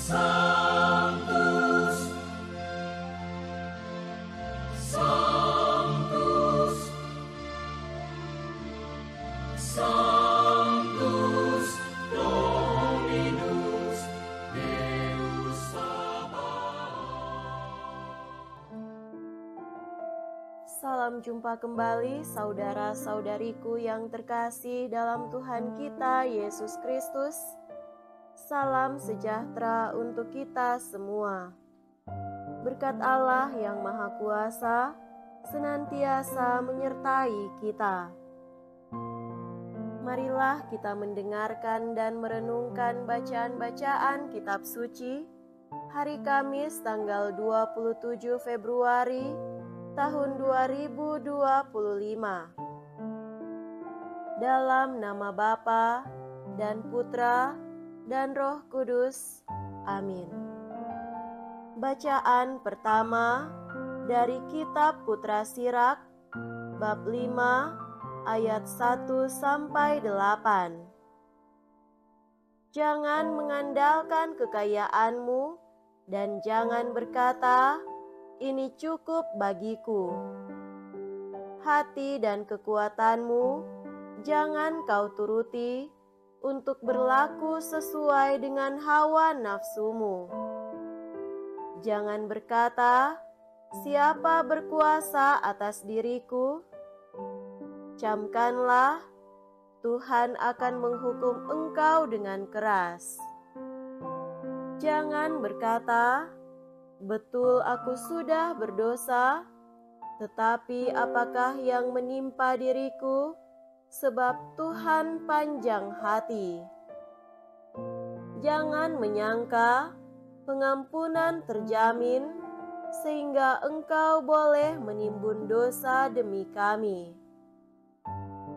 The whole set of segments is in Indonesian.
Sanctus, Sanctus, Sanctus Dominus Deus Sabaoth. Salam jumpa kembali saudara-saudariku yang terkasih dalam Tuhan kita Yesus Kristus. Salam sejahtera untuk kita semua. Berkat Allah yang Maha Kuasa senantiasa menyertai kita. Marilah kita mendengarkan dan merenungkan bacaan-bacaan kitab suci hari Kamis tanggal 27 Februari tahun 2025. Dalam nama Bapa dan Putra dan Roh Kudus. Amin. Bacaan pertama dari kitab Putra Sirak bab 5 ayat 1 sampai 8. Jangan mengandalkan kekayaanmu dan jangan berkata, "Ini cukup bagiku." Hati dan kekuatanmu jangan kau turuti untuk berlaku sesuai dengan hawa nafsumu. Jangan berkata, "Siapa berkuasa atas diriku?" Camkanlah, Tuhan akan menghukum engkau dengan keras. Jangan berkata, "Betul aku sudah berdosa, tetapi apakah yang menimpa diriku? Sebab Tuhan panjang hati." Jangan menyangka pengampunan terjamin, sehingga engkau boleh menimbun dosa demi kami.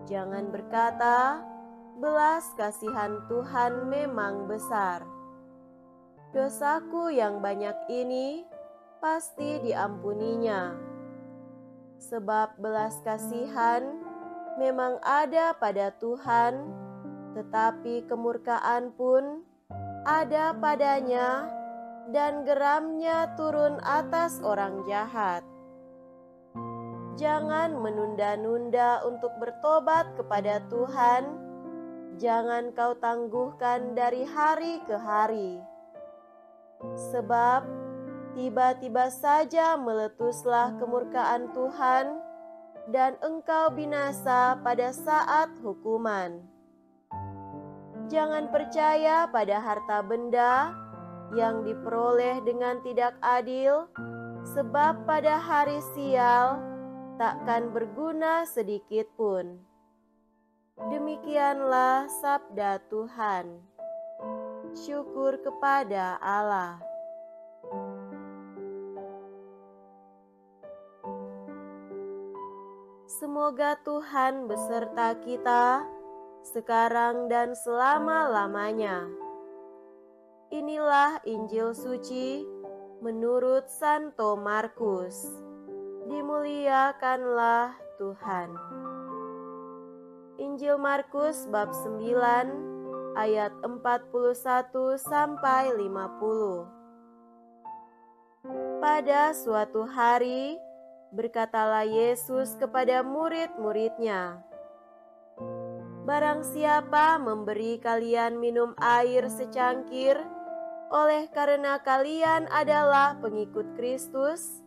Jangan berkata, "Belas kasihan Tuhan memang besar. Dosaku yang banyak ini pasti diampuninya." Sebab belas kasihan memang ada pada Tuhan, tetapi kemurkaan pun ada padanya, dan geramnya turun atas orang jahat. Jangan menunda-nunda untuk bertobat kepada Tuhan. Jangan kau tangguhkan dari hari ke hari. Sebab tiba-tiba saja meletuslah kemurkaan Tuhan, dan engkau binasa pada saat hukuman. Jangan percaya pada harta benda yang diperoleh dengan tidak adil, sebab pada hari sial takkan berguna sedikit pun. Demikianlah sabda Tuhan. Syukur kepada Allah. Semoga Tuhan beserta kita sekarang dan selama-lamanya. Inilah Injil suci menurut Santo Markus. Dimuliakanlah Tuhan. Injil Markus bab 9 ayat 41 sampai 50. Pada suatu hari berkatalah Yesus kepada murid-muridnya, "Barang siapa memberi kalian minum air secangkir, oleh karena kalian adalah pengikut Kristus,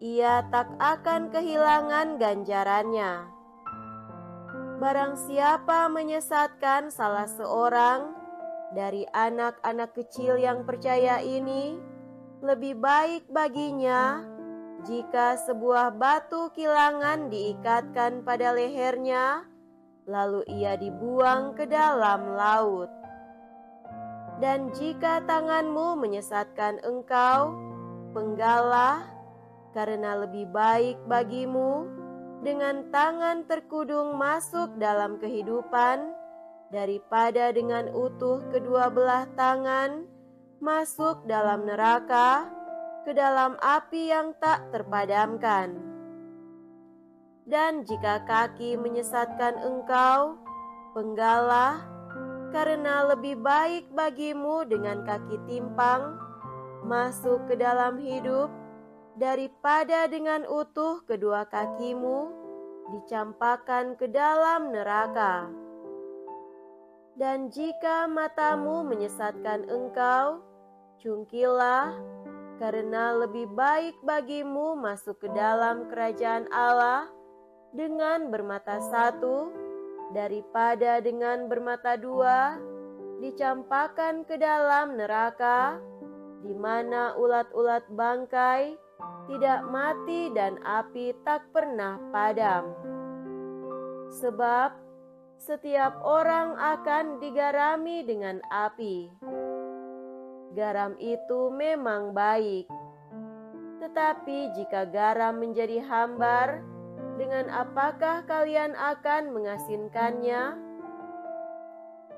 ia tak akan kehilangan ganjarannya. Barang siapa menyesatkan salah seorang dari anak-anak kecil yang percaya ini, lebih baik baginya jika sebuah batu kilangan diikatkan pada lehernya, lalu ia dibuang ke dalam laut. Dan jika tanganmu menyesatkan engkau, penggalah, karena lebih baik bagimu dengan tangan terkudung masuk dalam kehidupan, daripada dengan utuh kedua belah tangan masuk dalam neraka, ke dalam api yang tak terpadamkan. Dan jika kaki menyesatkan engkau, penggalah, karena lebih baik bagimu dengan kaki timpang masuk ke dalam hidup daripada dengan utuh kedua kakimu dicampakkan ke dalam neraka. Dan jika matamu menyesatkan engkau, cungkilah, karena lebih baik bagimu masuk ke dalam kerajaan Allah dengan bermata satu daripada dengan bermata dua dicampakkan ke dalam neraka, di mana ulat-ulat bangkai tidak mati dan api tak pernah padam. Sebab setiap orang akan digarami dengan api. Garam itu memang baik, tetapi jika garam menjadi hambar, dengan apakah kalian akan mengasinkannya?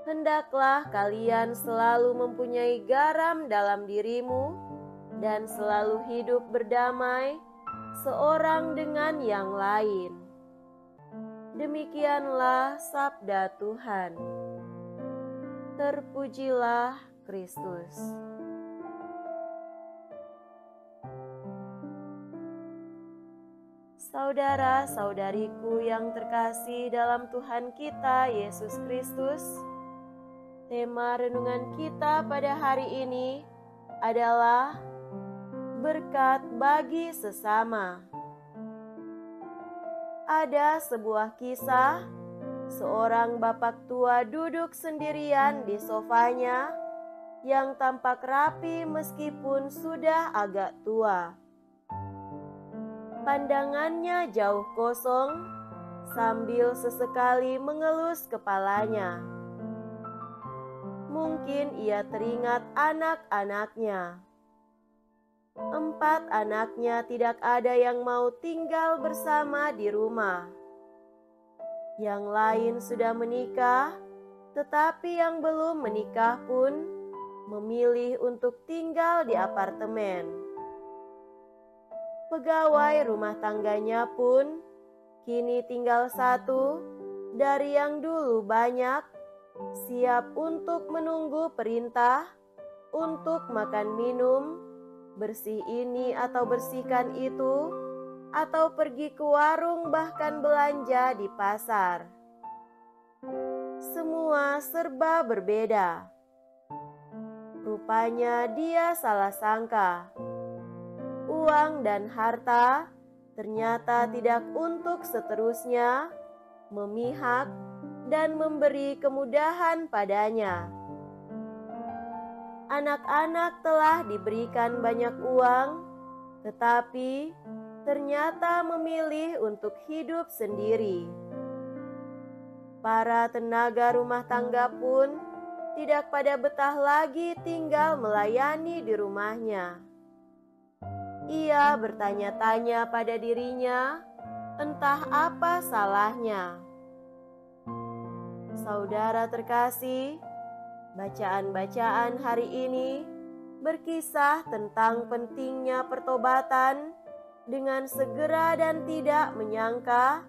Hendaklah kalian selalu mempunyai garam dalam dirimu dan selalu hidup berdamai seorang dengan yang lain. Demikianlah sabda Tuhan. Terpujilah Kristus. Saudara-saudariku yang terkasih dalam Tuhan kita Yesus Kristus, tema renungan kita pada hari ini adalah berkat bagi sesama. Ada sebuah kisah, seorang bapak tua duduk sendirian di sofanya yang tampak rapi meskipun sudah agak tua. Pandangannya jauh kosong sambil sesekali mengelus kepalanya. Mungkin ia teringat anak-anaknya. 4 anaknya tidak ada yang mau tinggal bersama di rumah. Yang lain sudah menikah, tetapi yang belum menikah pun memilih untuk tinggal di apartemen. Pegawai rumah tangganya pun kini tinggal 1 dari yang dulu banyak, siap untuk menunggu perintah untuk makan minum, bersih ini atau bersihkan itu, atau pergi ke warung bahkan belanja di pasar. Semua serba berbeda. Rupanya dia salah sangka. Uang dan harta ternyata tidak untuk seterusnya memihak dan memberi kemudahan padanya. Anak-anak telah diberikan banyak uang, tetapi ternyata memilih untuk hidup sendiri. Para tenaga rumah tangga pun tidak pada betah lagi tinggal melayani di rumahnya. Ia bertanya-tanya pada dirinya, entah apa salahnya. Saudara terkasih, bacaan-bacaan hari ini berkisah tentang pentingnya pertobatan dengan segera dan tidak menyangka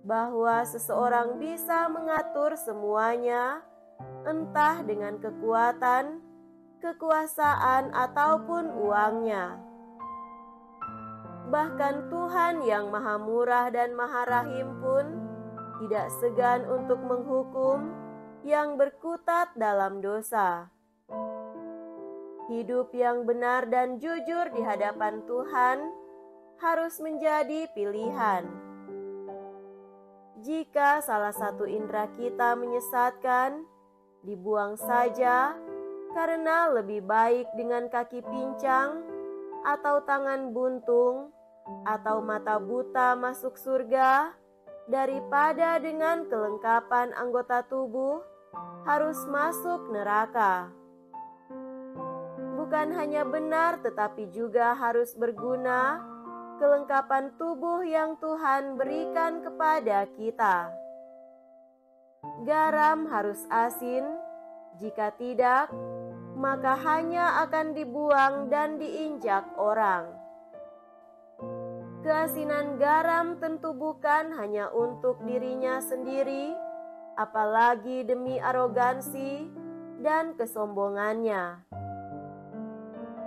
bahwa seseorang bisa mengatur semuanya, entah dengan kekuatan, kekuasaan, ataupun uangnya. Bahkan Tuhan yang Maha Murah dan Maha Rahim pun tidak segan untuk menghukum yang berkutat dalam dosa. Hidup yang benar dan jujur di hadapan Tuhan harus menjadi pilihan. Jika salah satu indera kita menyesatkan, dibuang saja, karena lebih baik dengan kaki pincang atau tangan buntung atau mata buta masuk surga daripada dengan kelengkapan anggota tubuh harus masuk neraka. Bukan hanya benar tetapi juga harus berguna kelengkapan tubuh yang Tuhan berikan kepada kita. Garam harus asin, jika tidak, maka hanya akan dibuang dan diinjak orang. Keasinan garam tentu bukan hanya untuk dirinya sendiri, apalagi demi arogansi dan kesombongannya.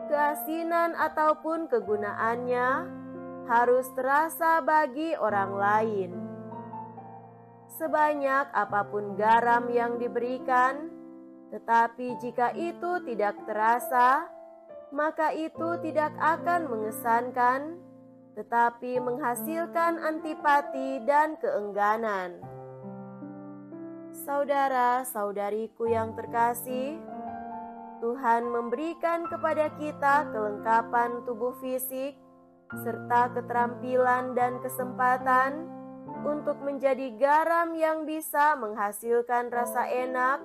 Keasinan ataupun kegunaannya harus terasa bagi orang lain. Sebanyak apapun garam yang diberikan, tetapi jika itu tidak terasa, maka itu tidak akan mengesankan, tetapi menghasilkan antipati dan keengganan. Saudara-saudariku yang terkasih, Tuhan memberikan kepada kita kelengkapan tubuh fisik serta keterampilan dan kesempatan untuk menjadi garam yang bisa menghasilkan rasa enak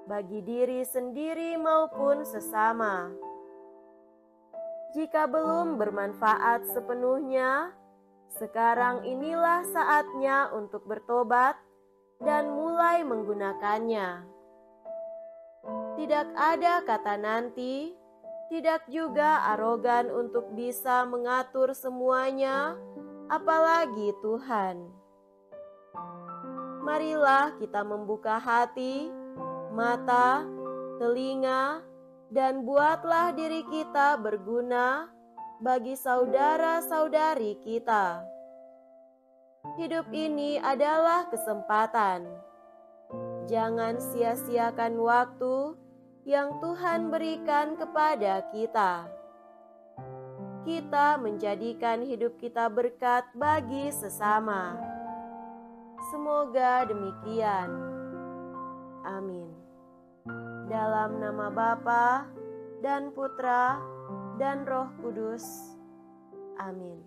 bagi diri sendiri maupun sesama. Jika belum bermanfaat sepenuhnya, sekarang inilah saatnya untuk bertobat dan mulai menggunakannya. Tidak ada kata nanti, tidak juga arogan untuk bisa mengatur semuanya, apalagi Tuhan. Marilah kita membuka hati, mata, telinga, dan buatlah diri kita berguna bagi saudara-saudari kita. Hidup ini adalah kesempatan. Jangan sia-siakan waktu yang Tuhan berikan kepada kita. Kita menjadikan hidup kita berkat bagi sesama. Semoga demikian. Amin. Dalam nama Bapa dan Putra dan Roh Kudus. Amin.